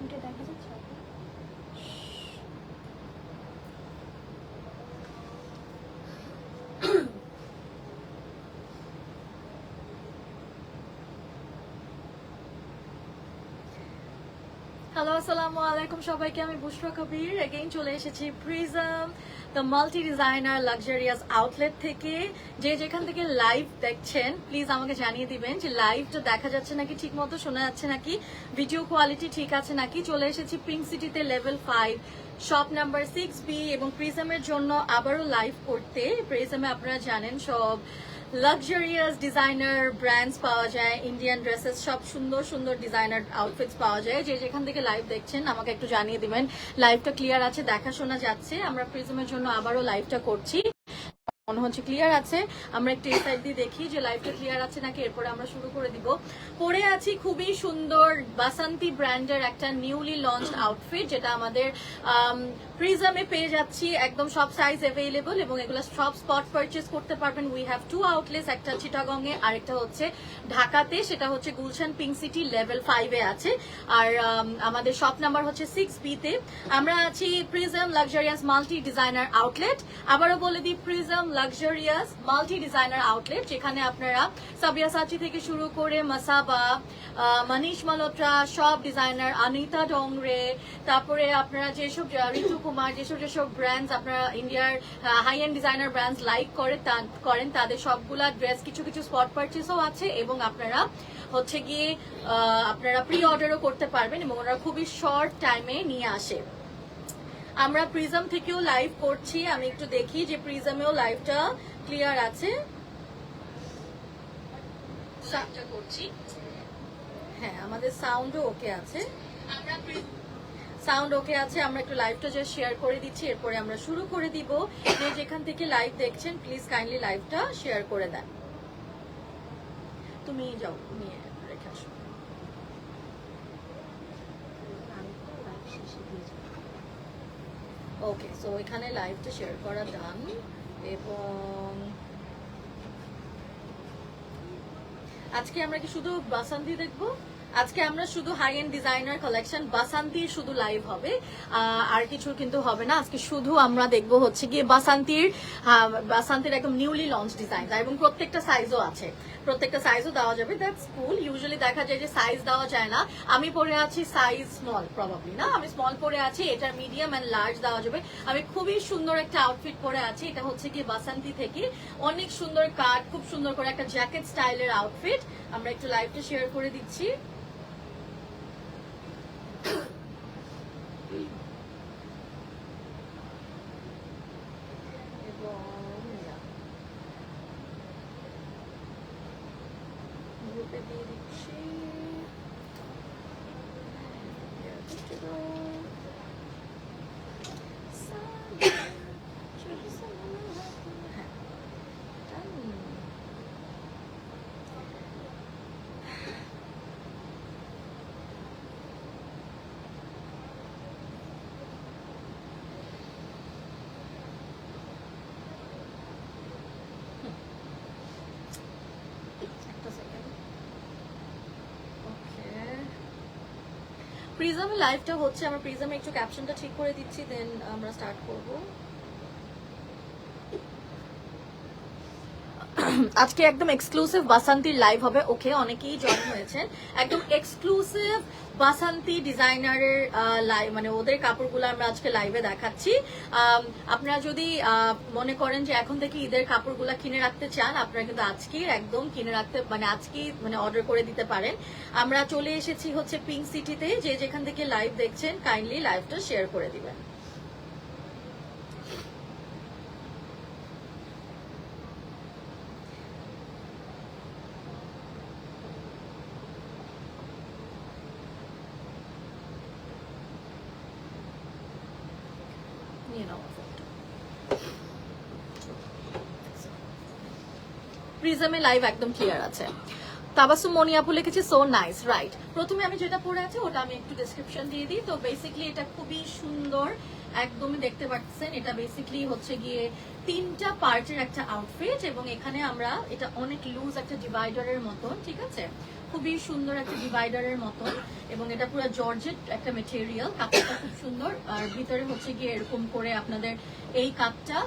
এটা দেখা যাচ্ছে? হ্যালো, আসসালামু আলাইকুম সবাইকে। আমি বুশরা কবির এগেইন চলে এসেছি prism the multi designer luxurious outlet থেকে। যে যেখান থেকে লাইভ দেখছেন প্লিজ আমাকে জানিয়ে দিবেন যে লাইভটা দেখা যাচ্ছে নাকি, ঠিক মতো শোনা যাচ্ছে নাকি, ভিডিও কোয়ালিটি ঠিক আছে নাকি। চলে এসেছি পিঙ্ক সিটিতে লেভেল 5 শপ নাম্বার 6B এবং প্রিজমের জন্য আবারও লাইভ করতে। প্রিজমে আপনারা জানেন সব লাক্সারিয়াস ডিজাইনার ব্র্যান্ডস পাওয়া যায়, ইন্ডিয়ান ড্রেসেস, সব সুন্দর সুন্দর ডিজাইনার আউটফিটস পাওয়া যায়। যে যেখান থেকে লাইভ দেখছেন আমাকে একটু জানিয়ে দিবেন লাইভটা ক্লিয়ার আছে, দেখা শোনা যাচ্ছে। আমরা প্রিজমের জন্য আবারও লাইভটা করছি, মনে হচ্ছে ক্লিয়ার আছে। আমরা একটু এই সাইড দিয়ে দেখি যে লাইভটা ক্লিয়ার আছে নাকি, এরপরে আমরা শুরু করে দিব। পরে আছি খুবই সুন্দর বাসান্তি ব্র্যান্ডের একটা নিউলি লঞ্চ আউটফিট, যেটা আমাদের প্রিজমে পেয়ে যাচ্ছি। একদম সব সাইজ অ্যাভেলেবল এবং এগুলো সব স্পট পারচেস করতে পারবেন। উই হ্যাভ 2 আউটলেটস, একটা চিটাগংয়ে আর একটা হচ্ছে ঢাকাতে, সেটা হচ্ছে গুলশান পিঙ্ক সিটি লেভেল 5-এ আছে। আর আমাদের শপ নাম্বার হচ্ছে 6B-তে। আমরা আছি prism luxurious multi designer outlet. আবারও বলে দিই, prism luxurious multi designer outlet, যেখানে আপনারা সাবিয়াসাচি থেকে শুরু করে মাসাবা, মনীষ মালহোত্রা, সব ডিজাইনার, অনিতা ডোংরে, তারপরে আপনারা যেসব ঋতু কুমার, যেসব ব্র্যান্ডস আপনারা ইন্ডিয়ার high end designer brands like করেন তাদের সবগুলা ড্রেস কিছু কিছু স্পট পারচেসও আছে এবং আপনারা হচ্ছে গিয়ে আপনারা প্রি অর্ডারও করতে পারবেন এবং ওরা খুবই শর্ট টাইমে নিয়ে আসে। আমরা প্রিজম থেকেও লাইভ করছি, আমি একটু দেখি যে প্রিজমেও লাইভটা ক্লিয়ার আছে। করছি, হ্যাঁ আমাদের সাউন্ডও ওকে আছে, সাউন্ড ওকে আছে। আমরা একটু লাইভটা জাস্ট শেয়ার করে দিচ্ছি, এরপরে আমরা শুরু করে দিব। যে যেখান থেকে লাইভ দেখছেন প্লিজ কাইন্ডলি লাইভটা শেয়ার করে দেন। তুমি যাও, নিয়ে রেখে আসো। ওকে, সো এখানে লাইভটা শেয়ার করা ডান। এবং আজকে আমরা কি শুধু বাসান্তি দেখবো? আজকে আমরা শুধু হাই এন্ড ডিজাইনার কালেকশন বাসান্তির শুধু লাইভ হবে, আর কিছু কিন্তু হবে না। আজকে শুধু আমরা দেখবো হচ্ছে গিয়ে বাসান্তির একদম নিউলি লঞ্চ ডিজাইন, এবং প্রত্যেকটা সাইজও আছে, প্রত্যেকটা সাইজও দেওয়া যাবে। That's cool. ইউজুয়ালি দেখা যায় যে সাইজ দেওয়া যায় না। আমি পরে আছি সাইজ স্মল, প্রবাবলি না, আমি স্মল পরে আছি। এটার মিডিয়াম এন্ড লার্জ দেওয়া যাবে। আমি খুবই সুন্দর একটা আউটফিট পরে আছি, এটা হচ্ছে গিয়ে বাসান্তি থেকে, অনেক সুন্দর কাট, খুব সুন্দর করে একটা জ্যাকেট স্টাইলের আউটফিট। আমরা একটু লাইভটা শেয়ার করে দিচ্ছি। গ্রুপে দিয়ে দিচ্ছি। প্রিজমে লাইভটা হচ্ছে, আমরা প্রিজমে একটু ক্যাপশনটা ঠিক করে দিচ্ছি, দেন আমরা স্টার্ট করব। আজকে একদম এক্সক্লুসিভ বাসান্তির লাইভ হবে। ওকে, অনেকেই জয়েন হয়েছেন। একদম এক্সক্লুসিভ বাসান্তি ডিজাইনারের লাইভ, মানে ওদের কাপড়গুলো আমরা আজকে লাইভে দেখাচ্ছি। আপনারা যদি মনে করেন যে এখন থেকে ঈদের কাপড়গুলো কিনে রাখতে চান, আপনারা কিন্তু আজকেই একদম কিনে রাখতে, মানে আজকেই মানে অর্ডার করে দিতে পারেন। আমরা চলে এসেছি হচ্ছে পিঙ্ক সিটিতে। যে যেখান থেকে লাইভ দেখছেন কাইন্ডলি লাইভটা শেয়ার করে দিবেন। প্রিজমে লাইভ একদম ক্লিয়ার আছে। তাবাসুম মনি আপু লিখেছে সো নাইস, রাইট। প্রথমে আমি যেটা পরে আছি ওটা আমি একটু ডেসক্রিপশন দিয়ে দিই। তো বেসিক্যালি এটা খুবই সুন্দর, একদমই দেখতে পাচ্ছেন। এটা বেসিক্যালি হচ্ছে গিয়ে 3টা পার্টের একটা আউটফিট এবং এখানে আমরা এটা অনেক লুজ একটা ডিভাইডারের মতন, ঠিক আছে, খুবই সুন্দর একটা ডিভাইডারের মতন, এবং এটা পুরো জর্জেট একটা মেটেরিয়াল, কাপড়টা খুব সুন্দর। আর ভিতরে হচ্ছে গিয়ে এরকম করে আপনাদের এই কাপটা,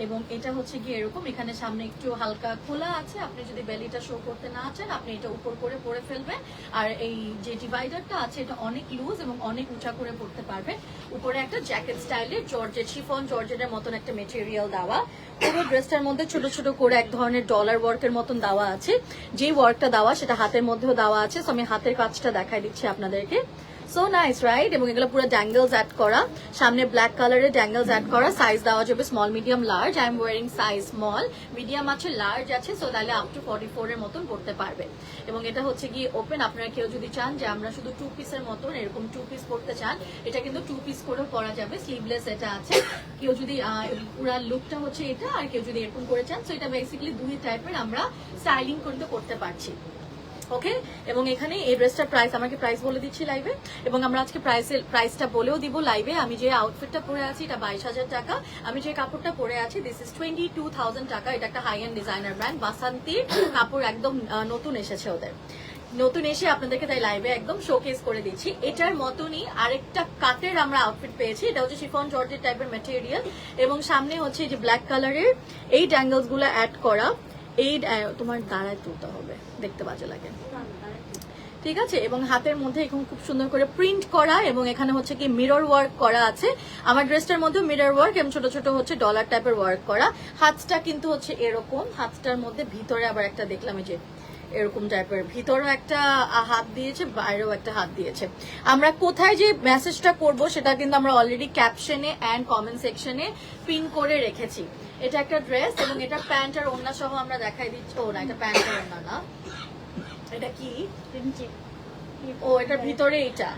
এবং এটা হচ্ছে গিয়ে এরকম, এখানে সামনে একটু হালকা খোলা আছে, আপনি যদি বেলিটা শো করতে না চান আপনি এটা উপর করে পরে ফেলবেন। আর এই যে ডিভাইডারটা আছে এটা অনেক লুজ এবং অনেক উঁচা করে পড়তে পারবে। উপরে একটা জ্যাকেট স্টাইলের জর্জেট, শিফন জর্জেটের মতন একটা মেটেরিয়াল দেওয়া। পুরো ড্রেসটার মধ্যে ছোট ছোট করে এক ধরনের ডলার ওয়ার্কের মতন দেওয়া আছে। যে ওয়ার্কটা দেওয়া সেটা হাতের মধ্যেও দেওয়া আছে, সো আমি হাতের কাজটা দেখাই দিচ্ছি আপনাদেরকে। সো নাইস রাইট, এবং এগুলো পুরো ড্যাঙ্গেলস অ্যাড করা, সামনে ব্ল্যাক কালারের ড্যাঙ্গেলস অ্যাড করা। সাইজ দেওয়া যাবে small, medium, large. I am wiring size small, medium আছে, লার্জ আছে, সো তাহলে আপ টু 44 এর মতন পড়তে পারবে। এবং এটা হচ্ছে গিয়ে ওপেন, আপনারা কেউ যদি চান যে আমরা শুধু 2 পিসের মতন এরকম 2 পিস পড়তে চান, এটা কিন্তু 2 পিস করেও পরা যাবে, স্লিভলেস এটা আছে। কেউ যদি পুরো লুকটা হচ্ছে এটা, আর কেউ যদি এরকম করে চান, সো এটা বেসিক্যালি দুই টাইপের আমরা স্টাইলিং করতে পারছি। ওকে, এবং এখানে এই ড্রেসটার প্রাইস, আমাকে প্রাইস বলে দিচ্ছি লাইভে, এবং আমরা আজকে প্রাইসটা বলেও দিব লাইভে। আমি যে আউটফিটটা পরে আছি এটা 22,000 টাকা, আমি যে কাপড়টা পরে আছি দিস ইজ 22,000 টাকা। এটা একটা হাই এন্ড ডিজাইনার ব্র্যান্ড বাসান্তির কাপড়, একদম নতুন এসেছে ওদের, নতুন এসে আপনাদেরকে তাই লাইভে একদম শোকেস করে দিচ্ছি। এটার মতনই আরেকটা কাটের আমরা আউটফিট পেয়েছি, এটা হচ্ছে শিফন জর্জেট টাইপের ম্যাটেরিয়াল, এবং সামনে হচ্ছে যে ব্ল্যাক কালারের এই ড্যাঙ্গেলস গুলো অ্যাড করা। এই তোমার দাঁড়ায় তুলতে হবে, দেখতে বাজে লাগে, ঠিক আছে। এবং হাতের মধ্যে এখন খুব সুন্দর করে প্রিন্ট করা, এবং এখানে হচ্ছে কি মিরর ওয়ার্ক করা আছে। আমার ড্রেসটার মধ্যে মিরর ওয়ার্ক এবং ছোট ছোট হচ্ছে ডলার টাইপের ওয়ার্ক করা। হাতটা কিন্তু হচ্ছে এরকম, হাতটার মধ্যে ভিতরে আবার একটা দেখলাম এই যে এরকম টাইপের, ভিতরেও একটা হাত দিয়েছে, বাইরেও একটা হাত দিয়েছে। আমরা কোথায় যে মেসেজটা করব সেটা কিন্তু আমরা অলরেডি ক্যাপশনে এন্ড কমেন্ট সেকশনে পিন করে রেখেছি। এটা একটা ড্রেস, এবং এটা প্যান্ট আর ওড়না সহ আমরা দেখাই দিচ্ছি। ও না, এটা প্যান্ট আর ওড়না না, এটা কি, ও এটার ভিতরে এটা।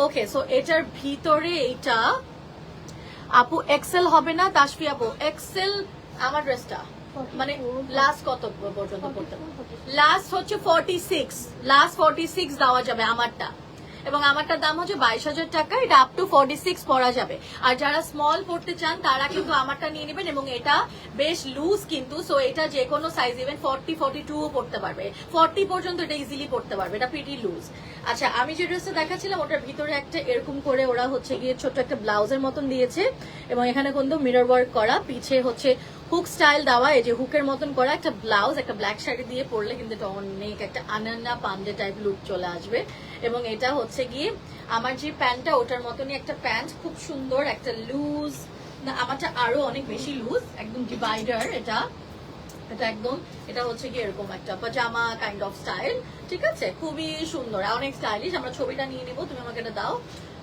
ওকে, সো এটার ভিতরে এটা আপু এক্সেল হবে না তাসফি আপু? এক্সেল আমার ড্রেসটা মানে লাস্ট কত পর্যন্ত পড়তে, লাস্ট হচ্ছে 46, লাস্ট 46 দেওয়া যাবে আমারটা, এবং আমারটার দাম হচ্ছে 22,000 টাকা। এটা আপ টু 46 পরা যাবে। আর যারা স্মল পড়তে চান তারা কিন্তু আমারটা নিয়ে নেবেন, এবং এটা বেশ লুজ কিন্তু, সো এটা যে কোনো সাইজ, ইভেন 40, 42 পড়তে পারবে, 40 পর্যন্ত এটা ইজিলি পড়তে পারবে, এটা প্রিটি লুজ। আচ্ছা, আমি যে ড্রেসটা দেখাচ্ছিলাম ওটার ভিতরে একটা এরকম করে ওরা হচ্ছে গিয়ে ছোট্ট একটা ব্লাউজের মতন দিয়েছে, এবং এখানে কিন্তু মিরর ওয়ার্ক করা, পিছে হচ্ছে হুক স্টাইল দেওয়া, এই যে হুকের মতন করা একটা ব্লাউজ, একটা ব্ল্যাক শাড়ি দিয়ে পরলে কিন্তু এটা অনেক একটা আনান্না পান্ডে টাইপ লুক চলে আসবে। এবং এটা হচ্ছে গিয়ে আমার যে প্যান্টটা ওটার মতনই একটা প্যান্ট, খুব সুন্দর একটা লুজ, না আমারটা আরো অনেক বেশি লুজ, একদম ডিভাইডার এটা, এটা একদম, এটা হচ্ছে গিয়ে এরকম একটা পাজামা কাইন্ড অফ স্টাইল, ঠিক আছে, খুবই সুন্দর, অনেক স্টাইলিশ। আমরা ছবিটা নিয়ে নিবো, তুমি আমাকে এটা দাও,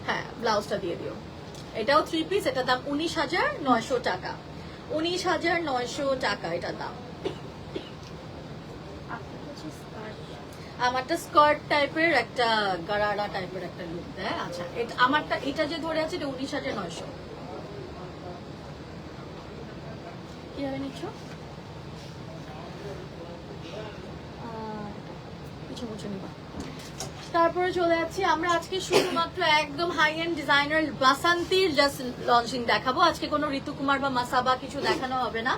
হ্যাঁ ব্লাউজটা দিয়ে দিও। এটাও 3 পিস, এটার দাম 19,900 টাকা, 19,900 টাকা এটার দাম। আমারটা স্কার্ট টাইপের একটা গারারা টাইপের একটা লুক দেয়। আচ্ছা, আমারটা এটা যে ধরে আছে এটা 19,900। কিভাবে নিচ্ছ? তারপরে চলে যাচ্ছি আমরা আজকে শুধুমাত্র একদম হাই এন্ড ডিজাইনার বাসান্তির জাস্ট লঞ্চিং দেখাবো। আজকে কোনো ঋতুকুমার বা মাসাবা কিছু দেখানো হবে না।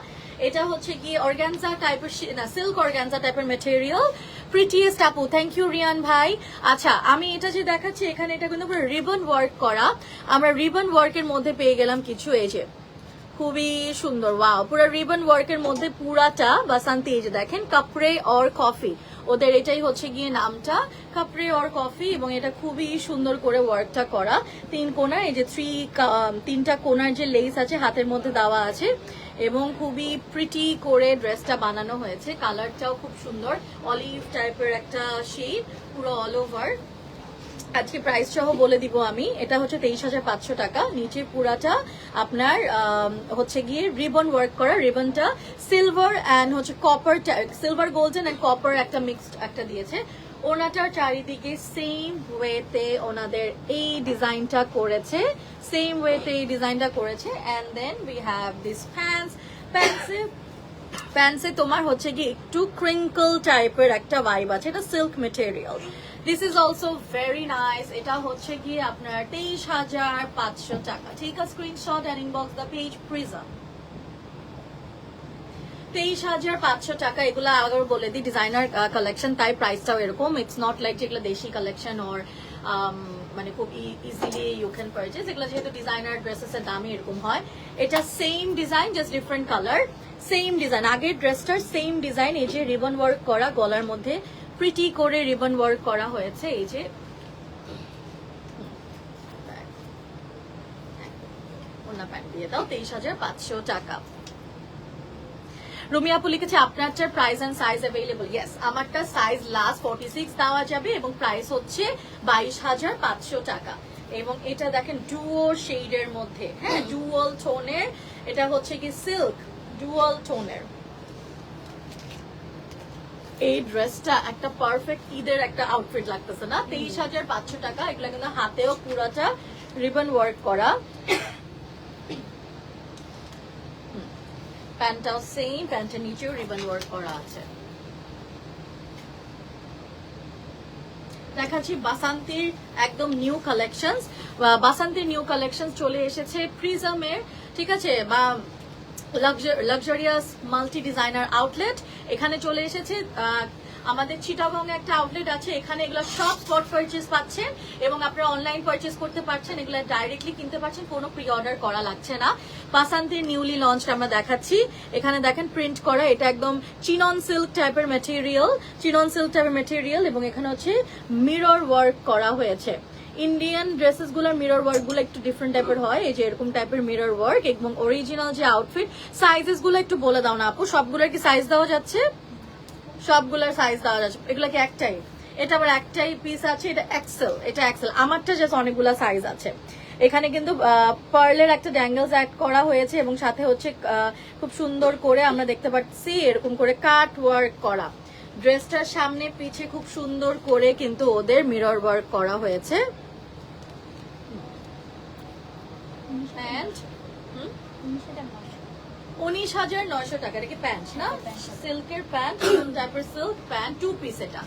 এটা হচ্ছে কি অর্গানজা টাইপের, না সিল্ক অর্গানজা টাইপের ম্যাটেরিয়াল। প্রিটিয়েস্ট আপু, থ্যাংক ইউ রিয়ান ভাই। আচ্ছা, আমি এটা যে দেখাচ্ছি এখানে এটা কিন্তু পুরো রিবন ওয়ার্ক করা, আমরা রিবন ওয়ার্কের মধ্যে পেয়ে গেলাম কিছু, এই যে খুবই সুন্দর, ওয়াও, পুরো রিবন ওয়ার্কের মধ্যে পুরাটা বাসান্তি। এই যে দেখেন কাপড়ে অর কফি, ওদের এটাই হচ্ছে গিয়ে নামটা, কাপড়ে অর কফি, এবং এটা খুবই সুন্দর করে ওয়ার্কটা করা। 3 কোণা, এই যে 3টা কোণার যে লেস আছে হাতের মধ্যে দেওয়া আছে, এবং খুবই প্রিটি করে ড্রেসটা বানানো হয়েছে। কালারটাও খুব সুন্দর, অলিভ টাইপের একটা শেড, পুরো অল ওভার। আজকে প্রাইস সহ বলে দিব আমি, এটা হচ্ছে 23,500 টাকা। নিচে পুরাটা আপনার হচ্ছে গিয়ে রিবন ওয়ার্ক করা, রিবনটা সিলভার অ্যান্ড হচ্ছে copper, silver golden and copper একটা মিক্সড একটা দিয়েছে। ওনাটার চারিদিকে সেম ওয়েতে ওনাদের এই ডিজাইনটা করেছে, সেম ওয়েতে এই ডিজাইনটা করেছে। And then we have this প্যান্টসে তোমার হচ্ছে কি একটু ক্রিঙ্কল টাইপের একটা ভাইব আছে, এটা silk material. This is also very nice. এটা হচ্ছে গিয়ে আপনার 23,500 টাকা। ঠিক আছে, screenshot and inbox the page prism. 23,500 টাকা। এগুলা আবার বলে দিই ডিজাইনার কালেকশন, তাই প্রাইসটাও এরকম। ইটস নট লাইক যেগুলো দেশি কালেকশন ওর মানে খুব ইজিলি ইউ ক্যান পারচেজ। এগুলো যেহেতু ডিজাইনার ড্রেসেস এর দামই এরকম হয়। এটা same design, just different colour, same design. আগের ড্রেসটার সেম ডিজাইন। এই যে রিবন ওয়ার্ক করা, গলার মধ্যে প্রিটি করে রিবন ওয়ার্ক করা হয়েছে। এই যে ওনা প্যান্ট দিয়ে দাও। 23,500 টাকা। রুমি আপু লিখেছে আপনারটার price and size available. Yes, আমারটা সাইজ লাস্ট 46 দেওয়া যাবে এবং প্রাইস হচ্ছে 22,500 টাকা। এবং এটা দেখেন ডুয়াল শেডের মধ্যে, হ্যাঁ ডুয়াল টোনের। এটা হচ্ছে কি সিল্ক ডুয়াল টোনের। এই ড্রেসটা একটা পারফেক্ট ঈদের একটা আউটফিট লাগতেছে না? 23,500 টাকা। এগুলো কিন্তু হাতেও পুরাটা রিবন ওয়ার্ক করা। প্যান্টটাও সেম, প্যান্টের নিচেও রিবন ওয়ার্ক করা আছে। দেখাচ্ছি বাসান্তির একদম নিউ কালেকশনস। বাসান্তির নিউ কালেকশন চলে এসেছে প্রিজমের, ঠিক আছে, বা লাক্সারিয়াস মাল্টি ডিজাইনার আউটলেট। এখানে চলে এসেছে। আমাদের চিটাগং এ একটা আউটলেট আছে, এখানে এগুলো সব স্পট পারচেজ পাচ্ছেন এবং আপনারা অনলাইন পারচেজ করতে পারছেন। এগুলো ডাইরেক্টলি কিনতে পারছেন, কোনো প্রি অর্ডার করা লাগছে না। বাসান্তির নিউলি লঞ্চ আমরা দেখাচ্ছি। এখানে দেখেন প্রিন্ট করা, এটা একদম চিনন সিল্ক টাইপের ম্যাটেরিয়াল, চিনন সিল্ক টাইপের ম্যাটেরিয়াল। এবং এখানে হচ্ছে মিরর ওয়ার্ক করা হয়েছে। ইন্ডিয়ান ড্রেসেস গুলোর মিরর ওয়ার্ক গুলো একটু ডিফারেন্ট টাইপের হয়। এই যে এরকম টাইপের মিরর ওয়ার্ক এবং অরিজিনাল যে আউটফিট। সাইজেস গুলো একটু বলে দাও না আপু, সবগুলোর কি সাইজ দেওয়া যাচ্ছে? সবগুলোর সাইজ দেওয়া যাচ্ছে। এগুলো কি একটাই? এটা আবার একটাই পিস আছে। এটা এক্সেল, এটা এক্সেল। আমারটা জাস্ট অনেকগুলো সাইজ আছে। এখানে কিন্তু পার্লের একটা ড্যাঙ্গেলস অ্যাড করা হয়েছে এবং সাথে হচ্ছে খুব সুন্দর করে আমরা দেখতে পাচ্ছি এরকম করে কাট ওয়ার্ক করা। ড্রেসটার সামনে পিছে খুব সুন্দর করে কিন্তু ওদের মিরর ওয়ার্ক করা হয়েছে। প্যান্ট 19,900 টাকা। এটা কি প্যান্ট না? সিল্কের প্যান্ট, টাইপের সিল্ক প্যান্ট, 2 পিস। এটা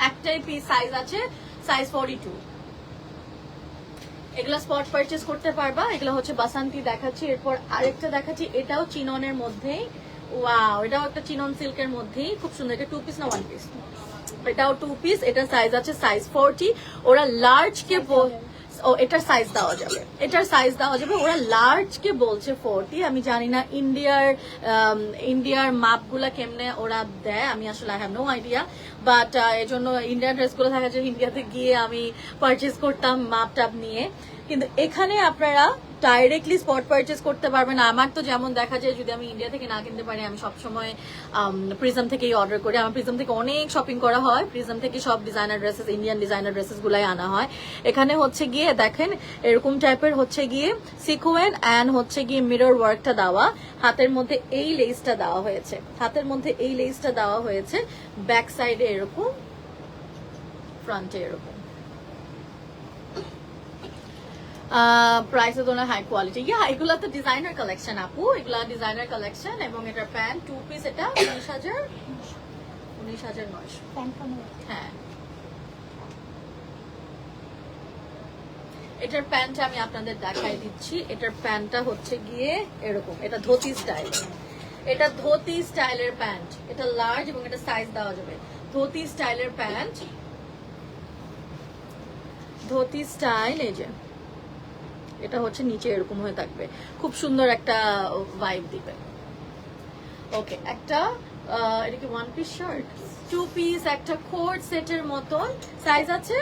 একটাই পিস, সাইজ আছে সাইজ 42। এগুলা স্পট পারচেজ করতে পারবা। এগুলো হচ্ছে বাসান্তি দেখাচ্ছি। এরপর আরেকটা দেখাচ্ছি, এটাও চিননের মধ্যেই। ওয়াও, এটাও একটা চিনন সিল্কের মধ্যেই, খুব সুন্দর। এটা 2 পিস না 1 পিস? এটাও 2 পিস। এটা সাইজ আছে সাইজ 40। ওরা লার্জ কে এটার সাইজ দেওয়া যাবে, এটার সাইজ দেওয়া যাবে। ওরা লার্জ কে বলছে 40। আমি জানি না ইন্ডিয়ার মাপগুলা কেমনে ওরা দেয়, আমি আসলে I have no idea. But এই জন্য ইন্ডিয়ান ড্রেসগুলো থাকে যে ইন্ডিয়াতে গিয়ে আমি পারচেজ করতাম মাপ টাপ নিয়ে। কিন্তু এখানে আপনারা ডাইরেক্টলি স্পট পারচেজ করতে পারবেন। আমার তো যেমন দেখা যায় যদি আমি ইন্ডিয়া থেকে না কিনতে পারি, আমি সবসময় প্রিজম থেকেই অর্ডার করি। আমার প্রিজম থেকে অনেক শপিং করা হয়। প্রিজম থেকে সব designer dresses, Indian designer dresses গুলাই আনা হয়। এখানে হচ্ছে গিয়ে দেখেন এরকম টাইপের হচ্ছে গিয়ে সিকুয়েন অ্যান্ড হচ্ছে গিয়ে মিরর ওয়ার্কটা দেওয়া। হাতের মধ্যে এই লেসটা দেওয়া হয়েছে, হাতের মধ্যে এই লেসটা দেওয়া হয়েছে। ব্যাক সাইডে এরকম, ফ্রন্টে এরকম। প্রাইস তো না হাই কোয়ালিটি। ইয়া, এগুলা তো ডিজাইনার কালেকশন আপু, এগুলা ডিজাইনার কালেকশন। এবং এটার প্যান্ট 2 পিস। এটা 19,900। হ্যাঁ, এটার প্যান্ট আমি আপনাদের দেখাই দিচ্ছি। এটার প্যান্টটা হচ্ছে গিয়ে এরকম, এটা ধুতি স্টাইল, এটা ধুতি স্টাইলের প্যান্ট। এটা লার্জ এবং এটা সাইজ দেওয়া যাবে। ধুতি স্টাইলের প্যান্ট, ধুতি স্টাইল। এই যে এটা হচ্ছে নিচে এরকম হয়ে থাকবে, খুব সুন্দর একটা ভাইব দিবে। ওকে, একটা এটা কি 1 পিস শার্ট? 2 পিস, একটা কোট সেটের মতন। সাইজ আছে?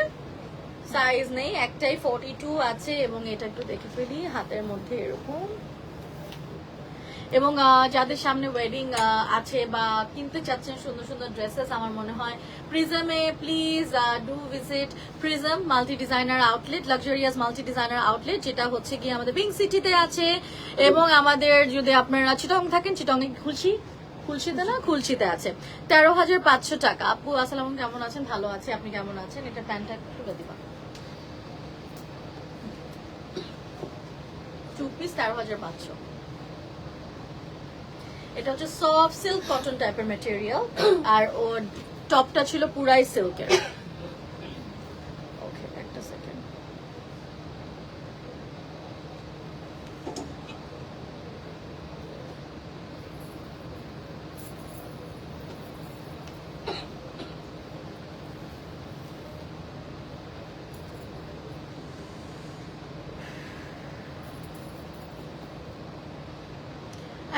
সাইজ নেই, একটাই 42 আছে। এবং এটা একটু দেখে ফেলি, হাতের মধ্যে এরকম। এবং যাদের সামনে ওয়েডিং আছে বা কিনতে চাচ্ছেন সুন্দর সুন্দর ড্রেসেস, আমার মনে হয় প্রিজমে please do visit Prism multi designer outlet, luxurious multi designer outlet, যেটা হচ্ছে গিয়ে আমাদের পিঙ্ক সিটিতে আছে। এবং আমাদের যদি আপনারা চিটং থাকেন, চিটংয়ে খুলশিতে না, খুলশিতে আছে। 13,500 টাকা। আপু আসসালামু আলাইকুম, কেমন আছেন? ভালো আছে, আপনি কেমন আছেন? এটা প্যান্টটা খুলে দিবা। 2 পিস 13,500। এটা হচ্ছে সফট সিল্ক কটন টাইপের ম্যাটেরিয়াল। আর ওর টপটা ছিল পুরাই সিল্কের। ওকে, একটা সেকেন্ড।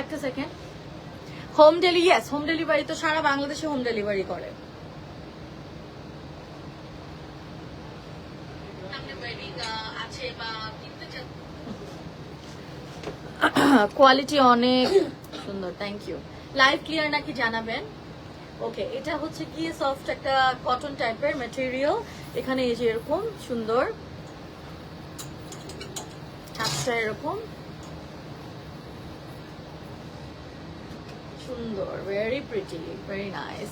একটা second. Home delivery, yes home delivery তো সারা বাংলাদেশে হোম ডেলিভারি করে। কোয়ালিটি অনেক সুন্দর, থ্যাংক ইউ। লাইভ ক্লিয়ার নাকি জানাবেন। ওকে, এটা হচ্ছে কি সফট একটা কটন টাইপের ম্যাটেরিয়াল। এখানে এই যে এরকম সুন্দর হাতটা এরকম সুন্দর, ভেরি প্রিটি, ভেরি নাইস।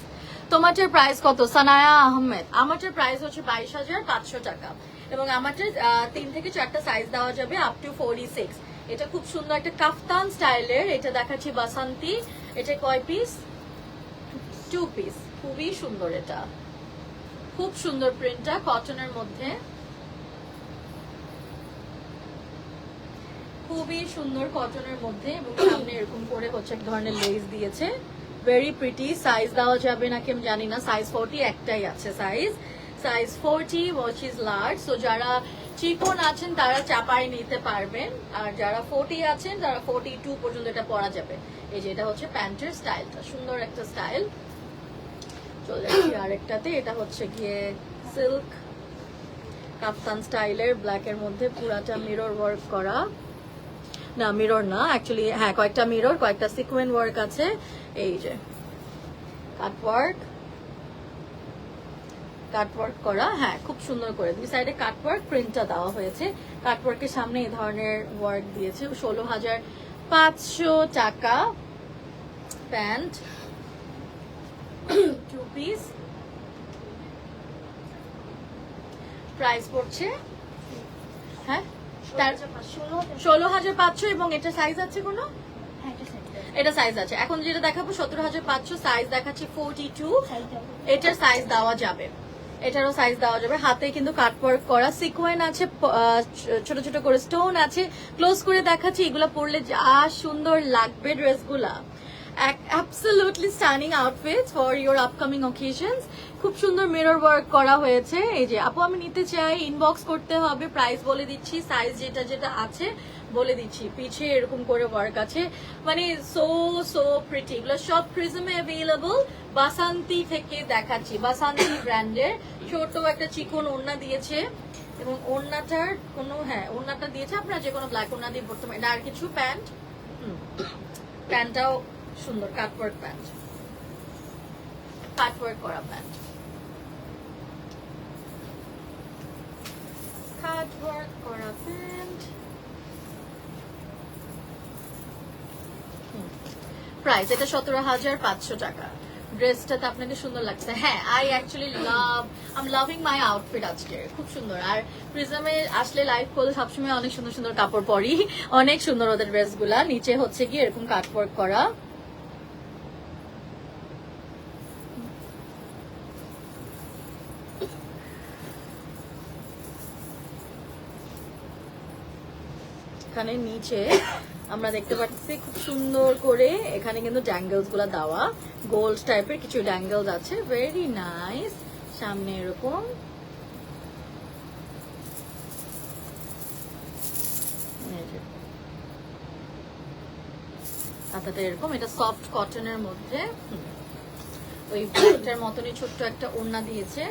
তোমারটার প্রাইস কত সানায়া আহমেদ? আমারটার প্রাইস হচ্ছে 22,500 টাকা এবং আমারটার 3 থেকে 4টা সাইজ দেওয়া যাবে আপ টু 46। এটা খুব সুন্দর একটা কাফতান স্টাইলের। এটা দেখাচ্ছি বাসন্তী। এটা কয় পিস? 2 পিস। খুবই সুন্দর, এটা খুব সুন্দর প্রিন্টটা কটনের মধ্যে, খুবই সুন্দর কটনের মধ্যে এবং সামনে এরকম করে হচ্ছে এক ধরনের লেস দিয়েছে, ভেরি প্রিটি। সাইজ দেওয়া যাবে নাকি আমি জানি না। সাইজ 40 একটাই আছে size 40 which is large। So যারা চিকন আছেন তারা চাপাই নিতে পারবেন, আর যারা 40 আছেন তারা 42 পর্যন্ত এটা পরা যাবে। এই যে এটা হচ্ছে প্যান্টের স্টাইলটা, সুন্দর একটা স্টাইল। চলে যাচ্ছি আরেকটাতে। এটা হচ্ছে গিয়ে সিল্ক কাফতান স্টাইলের, ব্ল্যাক এর মধ্যে পুরাটা মিরর ওয়ার্ক করা, না মিরর না অ্যাকচুয়ালি, হ্যাঁ কয়েকটা মিরর, কয়েকটা সিকোয়েন্স ওয়ার্ক আছে। এই যে কাটওয়ার্ক করা, হ্যাঁ খুব সুন্দর করে দুই সাইডে কাটওয়ার্ক প্রিন্টটা দেওয়া হয়েছে। কাটওয়ার্কের সামনে এই ধরনের ওয়ার্ক দিয়েছে। 16,500 টাকা প্যান্ট, 2 পিস। প্রাইস পড়ছে হ্যাঁ 16,500 এবং এটা সাইজ আছে কোনো? এটা সাইজ আছে। এখন যেটা দেখাবো 17,500, সাইজ দেখাচ্ছি 42। এটার সাইজ দেওয়া যাবে, এটারও সাইজ দেওয়া যাবে। হাতে কিন্তু কাটওয়ার্ক করা, সিকোয়েন্স আছে, ছোট ছোট করে স্টোন আছে। ক্লোজ করে দেখাচ্ছি, এগুলো পরলে যা সুন্দর লাগবে ড্রেসগুলা। Absolutely stunning outfits for your upcoming occasions. খুব সুন্দর মিরর ওয়ার্ক করা হয়েছে। এই যে আপু আমি নিতে চাই, ইনবক্স করতে হবে, প্রাইস বলে দিচ্ছি, সাইজ যেটা যেটা আছে বলে দিচ্ছি। পিছে এরকম করে ওয়ার্ক আছে, মানে সো প্রিটি। এগুলো সব প্রিজমে অ্যাভেলেবল। বাসান্তি থেকে দেখাচ্ছি, বাসান্তি ব্র্যান্ডের। ছোট একটা চিকন ওড়না দিয়েছে এবং ওড়নাটার কোনো, হ্যাঁ ওড়নাটা দিয়েছে, আপনারা যে কোনো ব্ল্যাক ওড়না দিয়ে পড়তে পারেন। আর কিছু প্যান্ট, প্যান্টটাও সুন্দর, কাটওয়ার্ক প্যান্ট, কাটওয়ার্ক করা প্যান্ট, কাটওয়ার্ক করা প্যান্ট। প্রাইস এটা 17,500 টাকা। ড্রেসটাতে আপনাকে সুন্দর লাগছে? হ্যাঁ, I actually I loving my outfit আজকে, খুব সুন্দর। আর প্রিজমে আসলে লাইভ করলে সবসময় অনেক সুন্দর সুন্দর কাপড় পরি, অনেক সুন্দর ওদের ড্রেসগুলা। নিচে হচ্ছে কি এরকম কাটওয়ার্ক করা, এখানে নিচে আমরা দেখতে পাচ্ছি খুব সুন্দর করে এখানে কিন্তু ড্যাঙ্গেলস গুলা দেওয়া, গোল্ড টাইপের কিছু ড্যাঙ্গেলস আছে, ভেরি নাইস। সামনে এরকম হাতাটা এরকম, এটা সফট কটনের মধ্যে ওই ব্ল্যাকটার মতনই ছোট্ট একটা ওড়না দিয়েছে,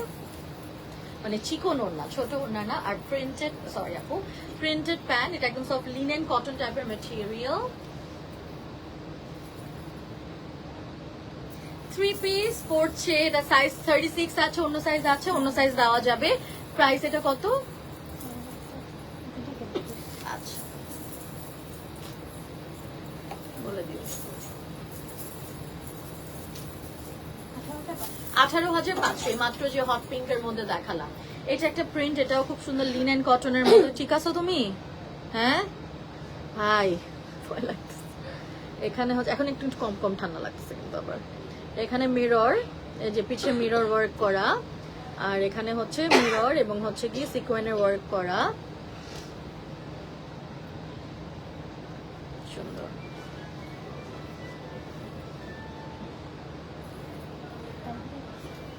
মানে চিকন ওড়না, ছোট ওড়না না। আর প্রিন্টেড, সরি আপু, প্রিন্টেড প্যান্ট। এটা একদম সফট লিনেন কটন টাইপের ম্যাটেরিয়াল। 3 পিস পড়ছে। এটা সাইজ 36 আছে, অন্য সাইজ আছে, অন্য সাইজ দেওয়া যাবে। প্রাইস এটা কত? আচ্ছা বলে দিও। 18,500 মাত্র, যে হট পিঙ্কের মধ্যে দেখালাম। এটা একটা প্রিন্ট, এটাও খুব সুন্দর লিনেন কটনের মধ্যে। ঠিক আছো তুমি? হ্যাঁ ভাই, ভয় লাগতেছে। এখানে হচ্ছে এখন একটু কম কম ঠান্ডা লাগতেছে কিন্তু আবার। এখানে মিরর, এই যে পিছে মিরর ওয়ার্ক করা, আর এখানে হচ্ছে মিরর এবং হচ্ছে কি সিকোয়েন্সের ওয়ার্ক করা, সুন্দর।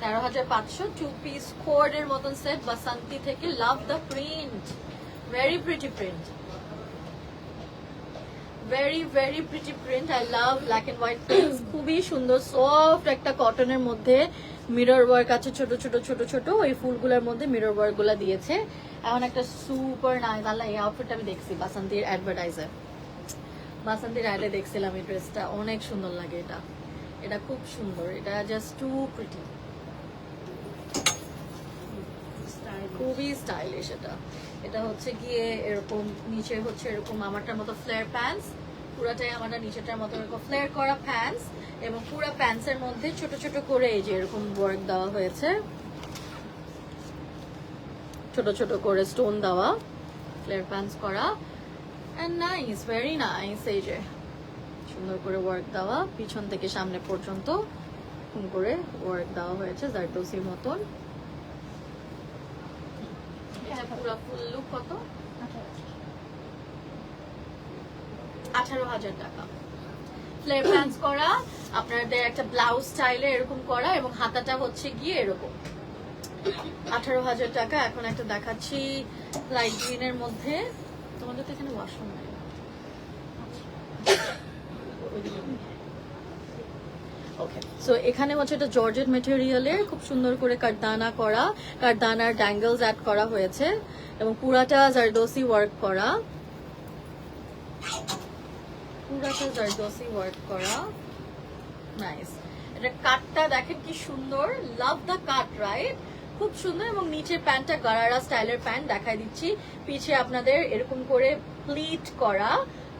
13,500, 2 পিস কোয়ার্ডের মতন সেট, বাসান্তি থেকে। Love the print, very pretty print. Very very pretty print, I love black and white prints. খুবই সুন্দর সফট একটা কটনের মধ্যে মিরর ওয়ার্ক আছে, ছোট ছোট ছোট ছোট ওই ফুলগুলোর মধ্যে মিরর ওয়ার্ক গুলা দিয়েছে। এখন একটা সুপার নাইস, আল্লাহ এই আউটফিটটা আমি দেখছি বাসন্তীর অ্যাডভার্টাইজার, বাসন্তীর অ্যাডে দেখছিলাম এই ড্রেসটা, অনেক সুন্দর লাগে এটা, এটা খুব সুন্দর, এটা জাস্ট টু প্রিটি, খুবই স্টাইলিশ। এটা এটা হচ্ছে গিয়ে এরকম নিচে হচ্ছে এরকম আমারটার মতো ফ্লেয়ার প্যান্টস, পুরাটাই আমারটা নিচেটার মতো এরকম ফ্লেয়ার করা প্যান্টস, এবং পুরো প্যান্টসের মধ্যে ছোট ছোট করে এই যে এরকম ওয়ার্ক দেওয়া হয়েছে, ছোট ছোট করে স্টোন দেওয়া, ফ্লেয়ার প্যান্টস করা, এন্ড নাইস, ভেরি নাইস। এই যে সুন্দর করে ওয়ার্ক দেওয়া, পিছন থেকে সামনে পর্যন্ত এরকম করে ওয়ার্ক দেওয়া হয়েছে জারদোসির মতন। এটা পুরো ফুল লুক কত? 18,000 টাকা। ফ্লেয়ার প্যান্টস করা, আপনাদের একটা ব্লাউজ স্টাইলে এরকম করা, এবং হাতাটা হচ্ছে গিয়ে এরকম। 18,000 টাকা। এখন একটা দেখাচ্ছি লাইট গ্রিনের মধ্যে, তোমাদের তো এখানে ওয়াশরুম নেই। ওকে, সো এখানে হচ্ছে এটা জর্জেট মেটেরিয়ালের খুব সুন্দর করে কারদানা করা, কারদানার ড্যাঙ্গেলস অ্যাড করা হয়েছে, এবং পুরাটা জারদোসি ওয়ার্ক করা, পুরাটা জারদোসি ওয়ার্ক করা, নাইস। এটা কাটটা দেখেন কি সুন্দর, লাভ দ্য কাট, রাইট? খুব সুন্দর। এবং নিচে প্যান্টটা গারারা স্টাইলের প্যান্ট দেখাই দিচ্ছি, পিছে আপনাদের এরকম করে প্লিট করা,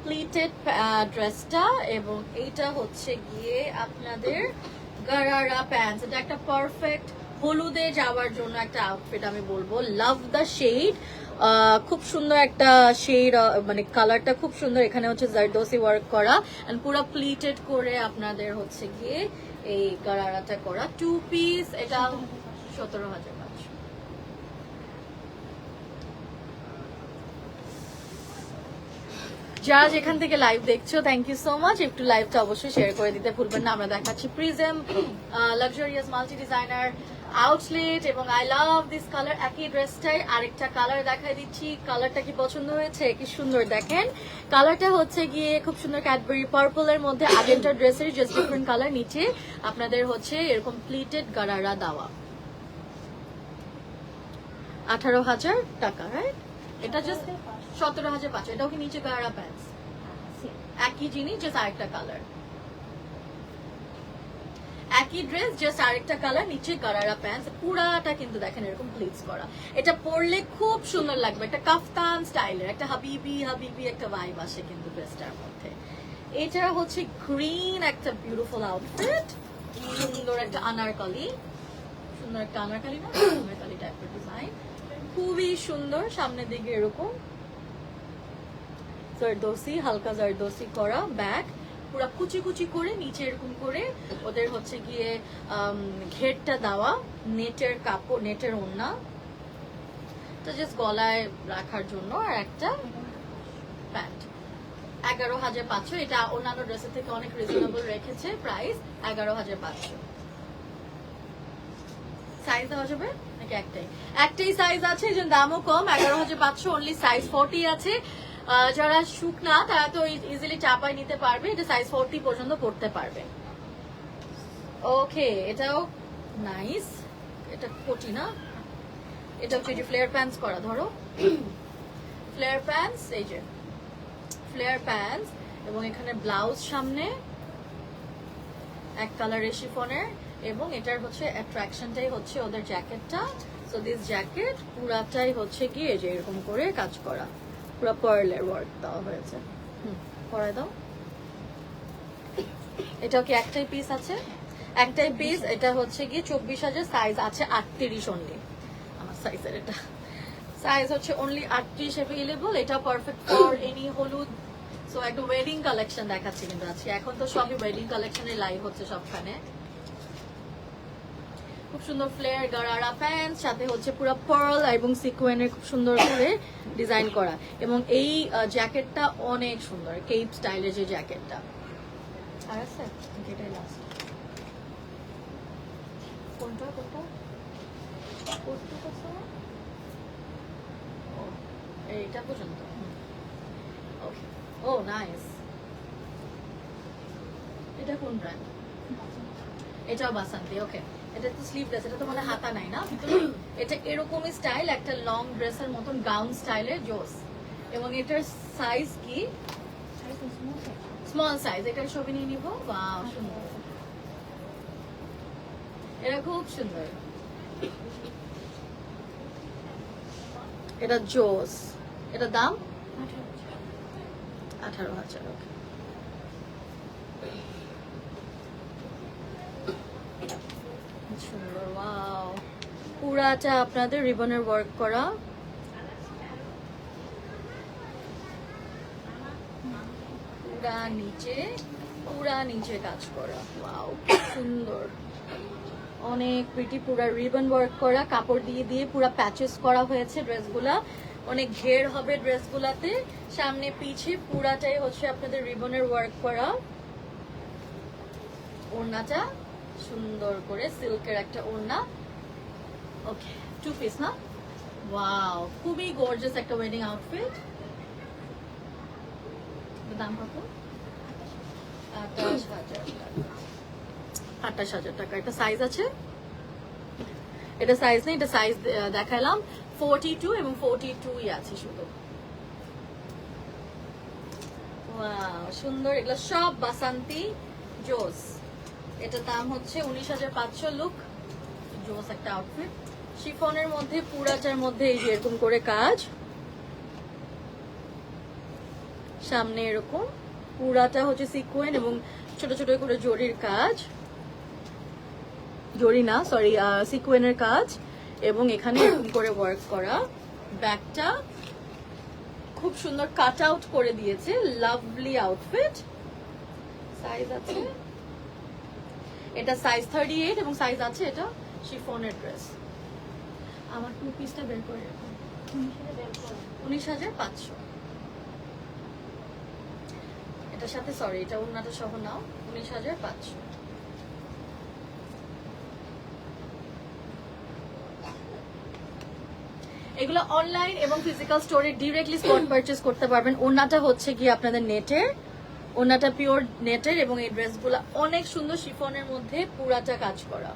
প্লিটেড ড্রেসটা, এবং এইটা হচ্ছে গিয়ে আপনাদের গারারা প্যান্টস। এটা একটা পারফেক্ট হলুদে যাওয়ার জন্য একটা আউটফিট আমি বলবো, লাভ দ্য শেড, খুব সুন্দর একটা শেড, মানে কালারটা খুব সুন্দর। এখানে হচ্ছে জারদোসি ওয়ার্ক করা, এন্ড পুরো প্লিটেড করে আপনাদের হচ্ছে গিয়ে এই গারারাটা করা, 2 পিস। এটা 17,500। যারা যেখান থেকে লাইভ দেখছো, থ্যাংক ইউ সো মাচ। একটু লাইভটা অবশ্যই শেয়ার করে দিতে ভুলবেন না। আমরা দেখাচ্ছি prism luxurious multi designer outlet, এবং আই লাভ দিস কালার। একই ড্রেসটাই আরেকটা কালার দেখাই দিচ্ছি, কালারটা কি পছন্দ হয়েছে? কি সুন্দর দেখেন, কালারটা হচ্ছে গিয়ে খুব সুন্দর ক্যাডবেরি পার্পল এর মধ্যে, আগেরটা ড্রেসের জাস্ট ডিফারেন্ট কালার। নিচে আপনাদের হচ্ছে এরকম প্লিটেড গারারা দেওয়া, 18,000 টাকা, রাইট? এটা জাস্ট 17,500। এটাও কি নিচে গারারা প্যান্টস, একই জিনিস জাস্ট আরেকটা কালার, একই ড্রেস জাস্ট আরেকটা কালার, নিচে গারারা প্যান্টস। পুরাটা কিন্তু দেখেন এরকম প্লিটস করা, এটা পরলে খুব সুন্দর লাগবে, একটা কাফতান স্টাইলের, একটা হাবিবি হাবিবি একটা ভাইব আসে কিন্তু ড্রেসটার মধ্যে। এটা হচ্ছে গ্রিন একটা বিউটিফুল আউটফিট, সুন্দর একটা আনারকলি, সুন্দর একটা আনারকলি না আনারকলি টাইপের ডিজাইন, খুবই সুন্দর। সামনের দিকে এরকম জারদোসি, হালকা জারদোসি করা, ব্যাক পুরা কুচি কুচি করে, নিচে এরকম করে ওদের হচ্ছে গিয়ে ঘেরটা দেওয়া, নেটের কাপড়, নেটের ওড়না, তো জাস্ট গলায় রাখার জন্য, আর একটা প্যান্ট। 11,500। এটা অন্যান্য ড্রেসের থেকে অনেক রিজনেবল রেখেছে প্রাইস, 11,500। সাইজ দেওয়া যাবে নাকি? একটাই সাইজ আছে, এই জন্য দামও কম, 11,500। অনলি সাইজ 40 আছে। যারা শুকনা তারা তো ইজিলি চাপাই নিতে পারবে, এটা সাইজ 40 পর্যন্ত পড়তে পারবে। ওকে, এটাও নাইস, এটা কোটি না, এটা হচ্ছে যে ফ্লেয়ার প্যান্টস করা, ধরো ফ্লেয়ার প্যান্টস, এই যে ফ্লেয়ার প্যান্টস, এবং এখানে ব্লাউজ সামনে এক কালারের শিফনের, এবং এটার হচ্ছে অ্যাট্রাকশনটাই হচ্ছে ওদের জ্যাকেটটা। সো দিস জ্যাকেট পুরাটাই হচ্ছে গিয়ে যে এরকম করে কাজ করা, পুরো পার্লের ওয়ার্ক দেওয়া হয়েছে। পরায় দাও। এটাও কি একটাই পিস আছে? একটাই পিস। এটা হচ্ছে গিয়ে 24,000, সাইজ আছে 38 অনলি। আমার সাইজের এটা সাইজ হচ্ছে অনলি 38 অ্যাভেলেবল। এটা পারফেক্ট ফর এনি হলুদ। সো একটা ওয়েডিং কালেকশন দেখাচ্ছি কিন্তু আজকে, এখন তো সবই ওয়েডিং কালেকশনের লাইভ হচ্ছে সবখানে। খুব সুন্দর ফ্লেয়ার গারারা প্যান্ট, সাথে হচ্ছে পুরো পার্ল এবং সিকোয়েনের খুব সুন্দর করে ডিজাইন করা, এবং এই জ্যাকেটটা অনেক সুন্দর, কেপ স্টাইলের যে জ্যাকেটটা। আর আছে এটাই লাস্ট। কোনটা কোনটা এইটা পর্যন্ত। ওকে, ও নাইস, এটা কোন ব্র্যান্ড? এটাও বাসান্তি। ওকে, এটা তো স্লিভলেস, এটা তো মানে হাতা নাই না ভিতরে। এটা এরকমই স্টাইল, একটা লং ড্রেসের মতন গাউন স্টাইলের জোস। এবং এটার সাইজ কি? Small size. এটার ছবি নিয়ে নিবো। বাহ, সুন্দর, এটা খুব সুন্দর, এটা জোস। এটা দাম 18,000। ওকে, সুন্দর। ওয়াও, পুরাটা আপনাদের রিবনের ওয়ার্ক করা, পুরা নিচে কাজ করা। ওয়াও, সুন্দর, অনেক প্রিটি, পুরা রিবন ওয়ার্ক করা, কাপড় দিয়ে দিয়ে পুরা প্যাচেস করা হয়েছে ড্রেসগুলা। অনেক ঘের হবে ড্রেসগুলাতে, সামনে পিছে পুরাটাই হচ্ছে আপনাদের রিবনের ওয়ার্ক করা। ওড়নাটা সুন্দর করে সিল্কের একটা ওড়না। ওকে, 2 পিস না? ওয়াও, খুবই গর্জিয়াস একটা ওয়েডিং আউটফিট। দাম কত? 28,000 টাকা। এটা সাইজ আছে? এটা সাইজ নেই, এটা সাইজ দেখালাম 42 এবং 42ই আছে শুধু। ওয়াও, সুন্দর, এগুলো সব বাসান্তি জোস। এটা দাম হচ্ছে 19,500। লুক, জোস একটা আউটফিট, শিফনের মধ্যে, পুরাটার মধ্যে এই যে এরকম করে কাজ, সামনে এরকম পুরাটা হচ্ছে সিকোয়েন এবং ছোট ছোট করে জরির কাজ, জরি না সরি সিকোয়েনের কাজ, এবং এখানে এরকম করে ওয়ার্ক করা। ব্যাকটা খুব সুন্দর কাট আউট করে দিয়েছে, লাভলি আউটফিট। সাইজ আছে, এটা সাইজ 38 এবং সাইজ আছে এটা শিফনের ড্রেস। আমার 2 পিসটা বের করে রাখুন। 19,500। এটার সাথে সরি, এটা ওড়নাটা সহ নাও, 19,500। এগুলো অনলাইন এবং ফিজিক্যাল স্টোরে ডিরেক্টলি স্পট পারচেজ করতে পারবেন। ওড়নাটা হচ্ছে কি আপনাদের নেটের, ওড়নাটা পিওর নেটের, এবং এই ড্রেসগুলো অনেক সুন্দর, শিফনের মধ্যে পুরাটা কাজ করা।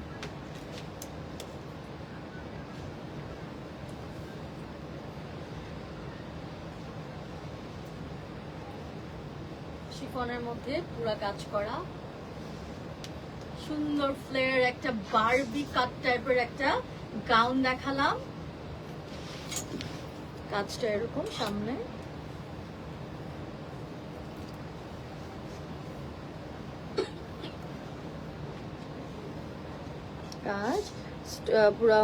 শিফনের মধ্যে পুরা কাজ করা, সুন্দর ফ্লেয়ার একটা বারবি কাট টাইপের একটা গাউন দেখালাম। কাজটা এরকম সামনে, কাজ পুরা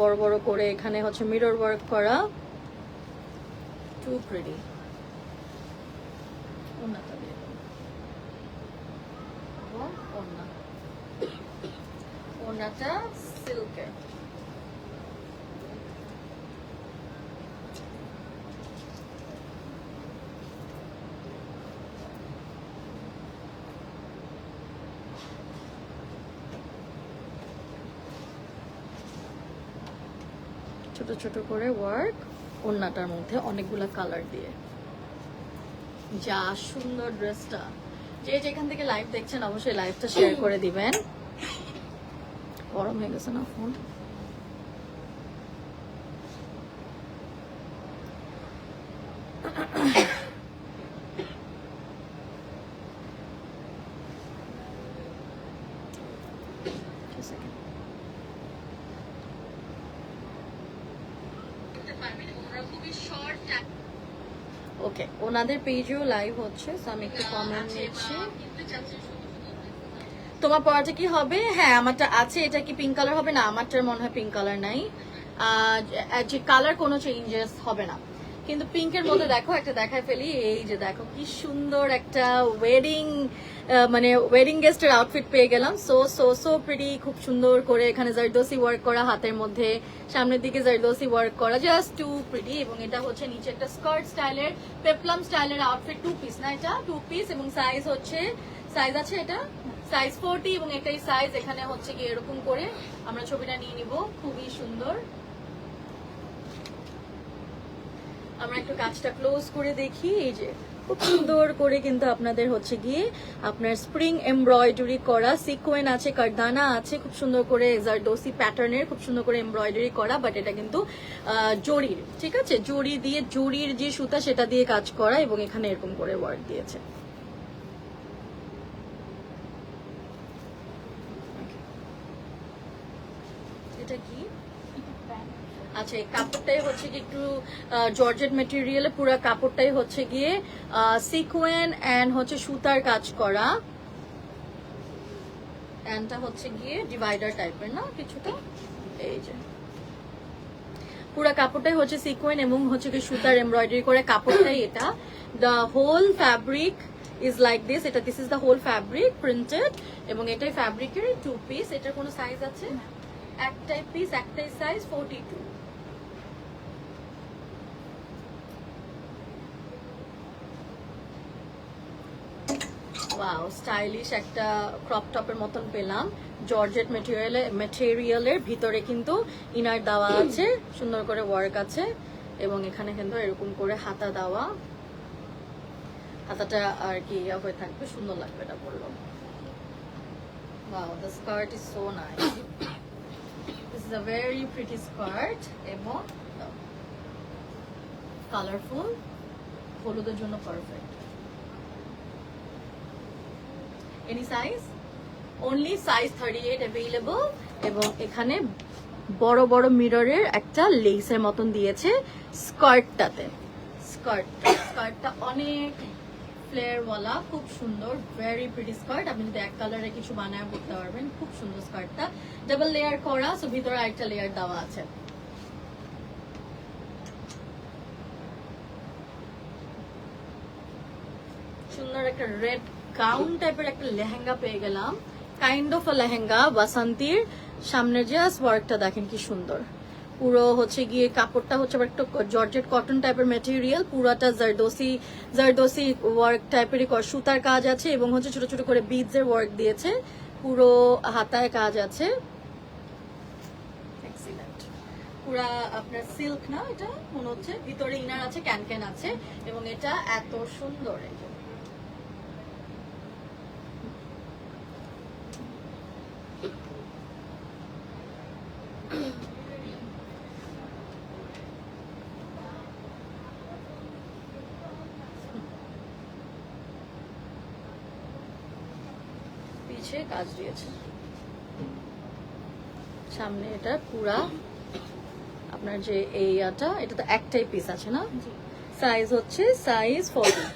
বড় বড় করে, এখানে হচ্ছে মিরর ওয়ার্ক করা, টু প্রিটি। ওড়নাটা দিয়ে ওড়নাটা সিল্কের। ছোট ছোট করে ওয়ার্ক, ওড়নাটার মধ্যে অনেকগুলা কালার দিয়ে। যা সুন্দর ড্রেসটা। যে যেখান থেকে লাইভ দেখছেন অবশ্যই লাইভটা শেয়ার করে দিবেন। গরম হয়ে গেছে না ফোন? ওকে, ওনাদের পেজেও লাইভ হচ্ছে, আমি একটু কমেন্ট নিচ্ছি। তোমার পরাটা কি হবে? হ্যাঁ, আমারটা আছে। এটা কি পিঙ্ক কালার হবে? না, আমারটার মনে হয় পিঙ্ক কালার নাই। যে কালার কোনো চেঞ্জেস হবে না, কিন্তু পিঙ্কের মধ্যে দেখো একটা দেখায় ফেলি। এই যে দেখো কি সুন্দর একটা মানে ওয়েডিং গেস্টের আউটফিট পেয়ে গেলাম। সো সো সো প্রিটি, খুব সুন্দর করে এখানে জারদোসি ওয়ার্ক করা, হাতের মধ্যে সামনের দিকে জারদোসি ওয়ার্ক করা, জাস্ট টু প্রিটি। এবং এটা হচ্ছে নিচে একটা স্কার্ট স্টাইলের, পেপলাম স্টাইলের আউটফিট। 2 পিস না, এটা 2 পিস, এবং সাইজ হচ্ছে, সাইজ আছে এটা সাইজ 40 এবং এটাই সাইজ। এখানে হচ্ছে কি এরকম করে আমরা ছবিটা নিয়ে নিব, খুবই সুন্দর। আমরা একটু কাজটা ক্লোজ করে দেখি। এই যে খুব সুন্দর করে কিন্তু আপনাদের হচ্ছে গিয়ে আপনার স্প্রিং এমব্রয়ডারি করা, সিকোয়েন আছে, কারদানা আছে, খুব সুন্দর করে জারদোসি প্যাটার্নের খুব সুন্দর করে এমব্রয়ডারি করা, বাট এটা কিন্তু জরির, ঠিক আছে, জরি দিয়ে, জরির যে সুতা সেটা দিয়ে কাজ করা, এবং এখানে এরকম করে ওয়ার্ক দিয়েছে। এটা কি? আচ্ছা, এই কাপড়টাই হচ্ছে কি একটু জর্জেট মেটেরিয়ালে, পুরো কাপড়টাই হচ্ছে গিয়ে সিকোয়েন এন্ড হচ্ছে সুতার কাজ করা, এন্ডটা হচ্ছে গিয়ে ডিভাইডার টাইপের না কিছুটা। এই যে পুরো কাপড়টাই হচ্ছে সিকোয়েন এবং হচ্ছে কি সুতার এমব্রয়ডারি করে কাপড়টাই এটা। The whole fabric is like this, এটা this is the whole fabric printed, এবং এটাই ফ্যাব্রিকের 2 পিস। এটার কোনো সাইজ আছে? একটাই পিস, একটাই সাইজ 42। ওয়াও, স্টাইলিশ একটা ক্রপ টপের মতন পেলাম, জর্জেট মেটেরিয়ালের ভিতরে কিন্তু ইনার দেওয়া আছে, সুন্দর করে ওয়ার্ক আছে, এবং এখানে কিন্তু এরকম করে হাতা দেওয়া, হাতাটা আর কি হয়ে থাকবে, সুন্দর লাগবে এটা পরলো। Wow, the skirt is so nice, this is a very pretty skirt, এবং কালারফুল, হলুদের জন্য perfect. Any size? Only size 38 available, এবং এখানে বড় বড় মিররের একটা লেসের মতন দিয়েছে স্কার্টটাতে। স্কার্টটা অনেক ফ্লেয়ার ওয়ালা, খুব সুন্দর, ভেরি প্রিটি স্কার্ট। আপনি যদি এক কালারে কিছু বানায় করতে পারবেন, খুব সুন্দর স্কার্টটা, ডাবল লেয়ার করা, সো ভিতরে আরেকটা লেয়ার দেওয়া আছে। সুন্দর একটা রেড গাউন টাইপের একটা লেহেঙ্গা পেয়ে গেলাম, কাইন্ড অফ আ লেহেঙ্গা। বাসন্তীর সামনের জাস্ট ওয়ার্কটা দেখেন কি সুন্দর, পুরো হচ্ছে গিয়ে কাপড়টা হচ্ছে একটা জর্জেট কটন টাইপের ম্যাটেরিয়াল, পুরোটা জারদোসি ওয়ার্ক টাইপের সুতার কাজ আছে, এবং হচ্ছে ছোট ছোট করে বিডস এর ওয়ার্ক দিয়েছে, পুরো হাতায় কাজ আছে, এক্সিলেন্ট। পুরা আপনার সিল্ক না, এটা মনে হচ্ছে ভিতরে ইনার আছে, ক্যান আছে, এবং এটা এত সুন্দর। পিছে কাজ দিয়েছে, সামনে এটা পুরা আপনার যে এইটা, এটা তো একটাই পিস আছে না, সাইজ হচ্ছে সাইজ 40,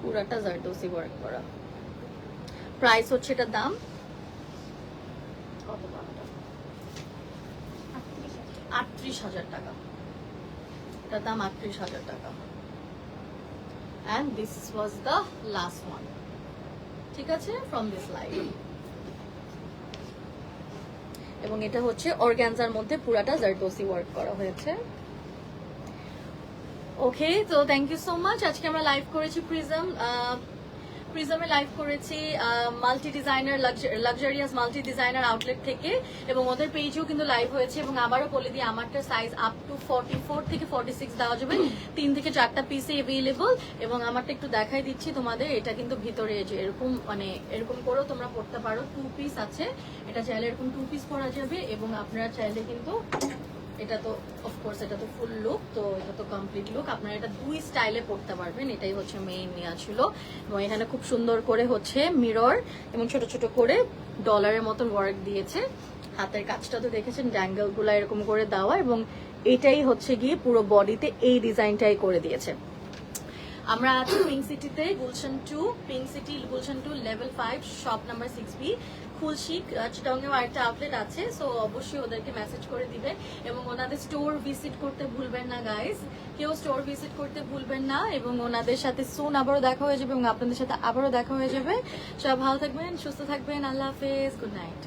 পুরাটা জারদোসি ওয়ার্ক করা। প্রাইস হচ্ছে এটার দাম কত? 38,000 টাকা। এটার দাম 38,000 টাকা। And this was the last one, ঠিক আছে, from this line, এবং এটা হচ্ছে অর্গানজার মধ্যে পুরাটা জারদোসি ওয়ার্ক করা হয়েছে। ওকে, তো থ্যাংক ইউ সো মাচ। আজকে আমরা লাইভ করেছি প্রিজমে লাইভ করেছি multi designer luxurious multi designer outlet থেকে, এবং ওদের পেজেও কিন্তু লাইভ হয়েছে। এবং আবারও বলে দিই, আমারটা সাইজ আপ টু 44 থেকে 46 দেওয়া যাবে, 3 থেকে 4টা পিসে অ্যাভেলেবল। এবং আমারটা একটু দেখাই দিচ্ছি তোমাদের, এটা কিন্তু ভিতরে যে এরকম মানে এরকম করেও তোমরা পড়তে পারো, 2 পিস আছে, এটা চাইলে এরকম 2 পিস পরা যাবে, এবং আপনারা চাইলে কিন্তু এটা তো অফকোর্স এটা তো ফুল লুক, তো এটা তো কমপ্লিট লুক, আপনারা এটা 2 স্টাইলে পড়তে পারবেন, এটাই হচ্ছে মেইন নেওয়া ছিল। এবং এখানে খুব সুন্দর করে হচ্ছে মিরর এবং ছোট ছোট করে ডলারের মতন ওয়ার্ক দিয়েছে। হাতের কাজটা তো দেখেছেন, ড্যাঙ্গেল গুলা এরকম করে দেওয়া, এবং এটাই হচ্ছে গিয়ে পুরো বডিতে এই ডিজাইনটাই করে দিয়েছে। আমরা আছি পিঙ্ক সিটিতে, Gulshan 2, pink city Gulshan 2 level 5, shop number 6B, Khulshi. চিটাগংয়েও আরেকটা আউটলেট আছে, সো অবশ্যই ওদেরকে মেসেজ করে দিবেন, এবং ওনাদের স্টোর ভিজিট করতে ভুলবেন না গাইস, কেউ স্টোর ভিজিট করতে ভুলবেন না। এবং ওনাদের সাথে সুন আবারও দেখা হয়ে যাবে, এবং আপনাদের সাথে আবারও দেখা হয়ে যাবে। সবাই ভালো থাকবেন, সুস্থ থাকবেন, আল্লাহ হাফেজ, গুড নাইট।